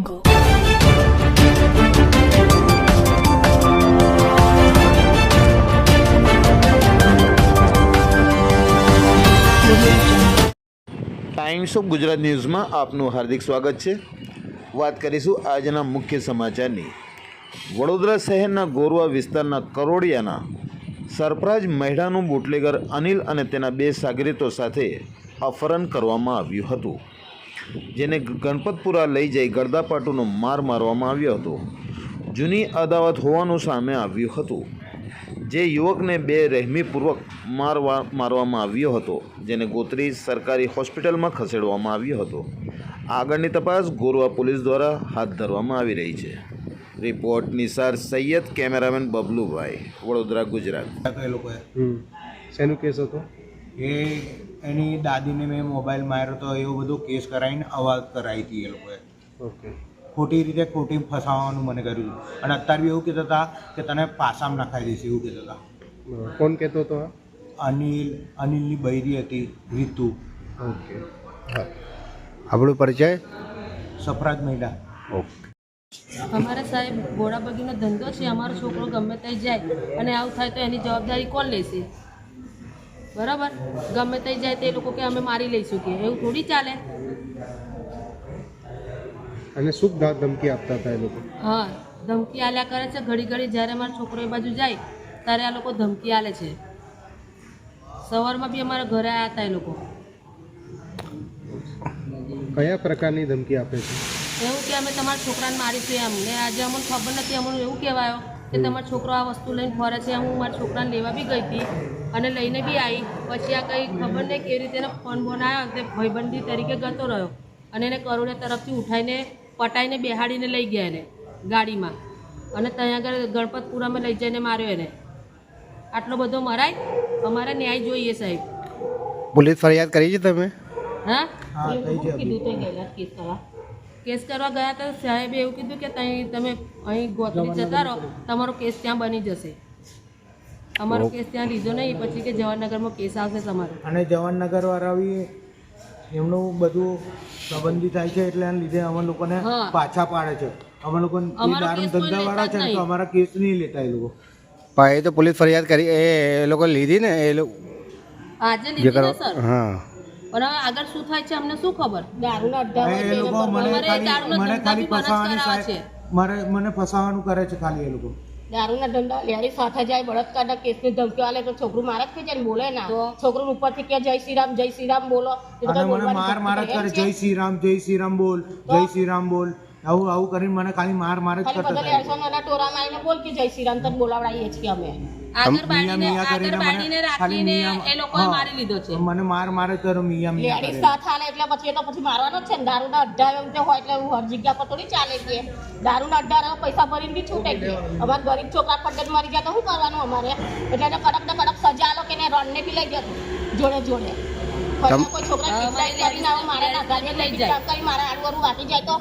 jungle. Times of Gujarat ન્યૂઝમાં આપનું હાર્દિક સ્વાગત છે. વાત કરીશું આજના મુખ્ય સમાચારની. વડોદરા શહેરના ગોરવા વિસ્તારના કરોડિયાના સરફરાજ મહેડાનું બુટલેગર અનિલ અને તેના બે સાગરીતો સાથે અપહરણ કરવામાં આવ્યું હતું, જેને ગણપતપુરા લઈ જઈ ગળદાપાટુનો માર મારવામાં આવ્યો હતો. જૂની અદાવત હોવાનું સામે આવ્યું હતું. જે યુવકને બે રહેમીપૂર્વક મારવામાં આવ્યો હતો, જેને ગોત્રી સરકારી હોસ્પિટલમાં ખસેડવામાં આવ્યો હતો. આગળની તપાસ ગોરવા પોલીસ દ્વારા હાથ ધરવામાં આવી રહી છે. Report Nisar Saiyed, cameraman Bablubhai, Vadodara, Gujarat. એ લોકોએ શેનો કેસ હતો? એની દાદીને મેં મોબાઈલ માર્યો તો એવો બધો કેસ કરાવીને અવાજ કરાવી હતી એ લોકોએ. ઓકે. ખોટી રીતે ખોટી ફસાવવાનું મને કર્યું હતું. અને અત્યારે બી એવું કહેતા હતા કે તને પાસામાં નખાઈ દઈશ એવું કહેતા હતા. કોણ કહેતો હતો? અનિલની બૈરી હતી રીતુ. ઓકે. હા, આપણો પરિચય? સફરાજ મહિલા. ઓકે. અમારા સાહેબ ઘોડા બગીનો ધંધો છે. અમારો છોકરો ગમે ત્યાં જાય અને આવું થાય તો એની જવાબદારી કોણ લેશે? બરાબર, ગમે ત્યાં જાય તો એ લોકો કે અમે મારી લઈશું, કે એવું થોડી ચાલે. અને શું ધમકી આપતા હતા એ લોકો? હા, ધમકી આલ્યા કરે છે. ઘડી ઘડી જ્યારે અમારો છોકરો એ બાજુ જાય ત્યારે આ લોકો ધમકી આલે છે. સવારમાં બી અમારા ઘરે આવ્યા હતા એ લોકો. કયા પ્રકારની ધમકી આપે છે? એવું કે અમે તમારા છોકરાને મારીશું એમ. ને આજે અમને ખબર નથી, અમને એવું કહેવાયો કે તમારો છોકરો આ વસ્તુ લઈને ફરે છે. હું મારા છોકરાને લેવા બી ગઈ હતી અને લઈને બી આવી. પછી આ કંઈ ખબર નહીં કેવી રીતે એનો ફોન આવ્યો તે ભાઈબંધી તરીકે ગતો રહ્યો અને એને કરોડિયા તરફથી ઉઠાઈને પટાઈને બેહાડીને લઈ ગયા એને ગાડીમાં અને ત્યાં આગળ ગણપતપુરામાં લઈ જઈને માર્યો એને. આટલો બધો મરાય? અમારે ન્યાય જોઈએ સાહેબ. પોલીસ ફરિયાદ કરી છે તમે? હા, હા, થઈ છે. કીધું તો ગયેલા કેસ કરવા ગયા તો સાહેબે એવું કીધું કે તમે અહીં ગોત્રી જતા રહો, તમારો કેસ ત્યાં બની જશે. અમારો કેસ ત્યાં લીધો નહીં, પછી કે જવાહરનગરમાં કેસ આવશે તમારો. અને જવાહરનગર વાળા બી એમનું બધું સંબંધી થાય છે એટલે એના લીધે અમે લોકોને હા. પાછા પાડે છે. અમે લોકો અમારો દારૂ કેસ કોઈ ધંધા વાળા છે ને લેતા જ તો અમારા કેસ નહીં લેતા એ લોકો. પણ એ તો પોલીસ ફરિયાદ કરી, એ લોકો લીધી ને એ લોકો આજે લીધી ને સર, હા. પણ હવે આગળ શું થાય છે અમને શું ખબર? દારૂના અડ્ડા એ લોકો મને ખાલી ફસાવાની મને ફસાવાનું કરે છે ખાલી એ લોકો. દારૂના ધંધા લેરી સાથે જાય, બળાત્કારના કેસની ધમકી આલે તો છોકરું મારે જ થઈ જાય ને, બોલે ના. છોકરું ઉપરથી કે જય શ્રી રામ બોલો. અને મને માર જ કરે, જય શ્રી રામ બોલ, જય શ્રી રામ બોલ. આવું કરીને મને ખાલી માર જ ખાલી કરતા બધા હતા. 150 ના ટોરામાં આવીને બોલ કે જય શ્રી રામ તને બોલાવડાવીએ છીએ અમે. આગળ મિયા કરીને બાડીને રાખીને એ લોકોએ મારી લીધો છે. મને માર જ કર્યો મિયા લેડીઝ કરીને. સાથ આલે એટલે પછી એ તો પછી મારવાનો જ છે ને. દારૂના અડ્ડા એમ તે હોય એટલે હર જગ્યા પર થોડી ચાલે કે દારૂના અડ્ડા પૈસા ભરીને બી છૂટે કે. અમારા ગરીબ છોકરા પટ્ટે મરી ગયા તો શું કરવાનું અમારે? એટલે એને કડક ને કડક સજા આલો કે રણને બી લઈ જતું જોડે. કોઈ છોકરા કિડનેપ કરીને આવો મારે ના ગાડીએ લઈ જાય કરી મારે આડું વાટી જાય તો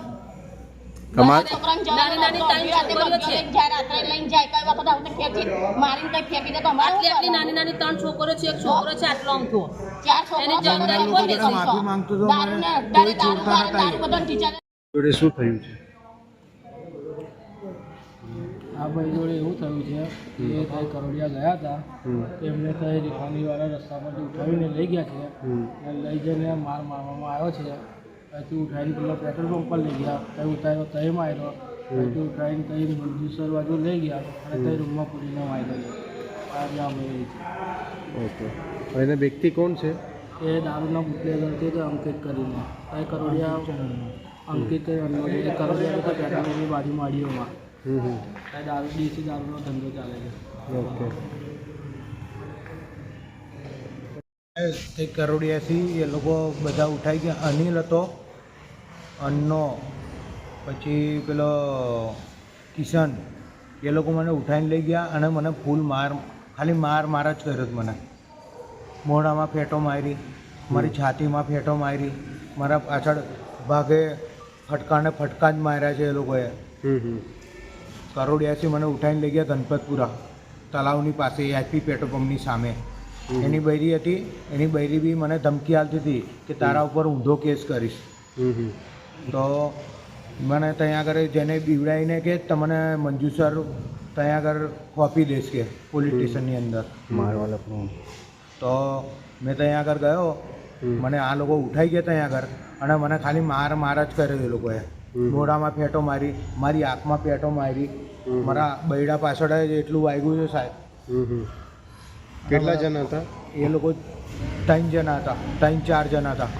છોકરાને નાની નાની ત્રણ છોકરીઓ છે. રાત્રે લઈને જાય કઈ વખત આવું ખેંચી મારીને કઈ ફેંકી દે તો અમારે આટલી નાની નાની ત્રણ છોકરીઓ છે, એક છોકરો છે આટલો અમથો. ચાર એની છોકરા જવાબદારી કોણ લેશે? માફી માંગતો તો દારૂ ને મને અડ્ડાને કોઈ છોડતા નતા. દારૂ બધાને ટીચર જોડે શું થયું છે? આ ભાઈ જોડે એવું થયું છે કે ત્યાં કરોડિયા ગયા હતા, એમને ત્યાં રિફાઈનરીવાળા રસ્તામાંથી ઉઠાવીને લઈ ગયા છે. અને લઈ જઈને માર મારવામાં આવ્યો છે. ત્યાંથી ઉઠાવીને પેલા પેટ્રોલ પંપ પર લઈ ગયા, ત્યાં ઉતાર્યો ત્યાં માર્યો. ત્યાંથી ઉઠાવીને ત્યાં મંજુસર બાજુ લઈ ગયા અને ત્યાં રૂમમાં પૂરીને માર્યો. આ નામ એ છે. ઓકે. એને વ્યક્તિ કોણ છે? એ દારૂના બુટલેગર છે તે અંકિત કરીને. ત્યાં કરોડિયા અંકિત કરોડિયા પેટ્રોલની બાજુ માડીઓમાં ત્યાં દેશી દારૂનો ધંધો ચાલે છે. ઓકે. તે કરોડિયાથી એ લોકો બધા ઉઠાઈ ગયા. અનિલ હતો, અન્નો, પછી પેલો કિશન, એ લોકો મને ઉઠાઈને લઈ ગયા અને મને ફૂલ ખાલી માર જ કર્યો હતો. મને મોઢામાં ફેંટો મારી, મારી છાતીમાં ફેંટો મારી, મારા પાછળ ભાગે ફટકા જ માર્યા છે એ લોકોએ. કરોડિયાથી મને ઉઠાઈને લઈ ગયા ગણપતપુરા તલાવની પાસે, એચપી પેટ્રોલ પંપની સામે. એની બૈરી હતી, એની બૈરી બી મને ધમકી આપતી હતી કે તારા ઉપર ઊંધો કેસ કરીશ. તો મને ત્યાં આગળ જેને બીવડાવીને કે તમને મંજુસર ત્યાં આગળ ખોપી દેશ કે પોલીસ સ્ટેશનની અંદર મારવાલા તો મેં ત્યાં આગળ ગયો. મને આ લોકો ઉઠાઈ ગયા ત્યાં આગળ અને મને ખાલી માર જ કર્યો એ લોકોએ. મોઢામાં ફેંટો મારી, મારી આંખમાં ફેંટો મારી, મારા બૈડા પાછળ જ એટલું વાગ્યું છે સાહેબ. કેટલા જણ હતા? એ લોકો 3 જણા હતા, 3-4 જણા હતા.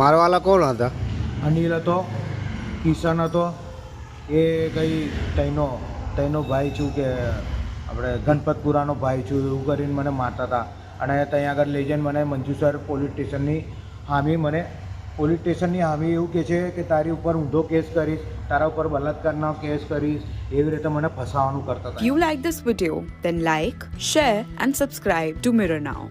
મારવાલા કોણ હતા? અનિલ હતો, કિશન હતો, એ કંઈ તઈનો ભાઈ છું કે આપણે ગણપતપુરાનો ભાઈ છું એવું કરીને મને મારતા હતા. અને ત્યાં આગળ લઈ જઈને મને મંજુસર પોલીસ સ્ટેશનની હામી એવું કહે છે કે તારી ઉપર ઊંધો કેસ કરીશ, તારા ઉપર બલાત્કારનો કેસ કરીશ, એવી રીતે મને ફસાવાનું કરતા હતા. You like this video? Then like, share and subscribe to Mirror Now.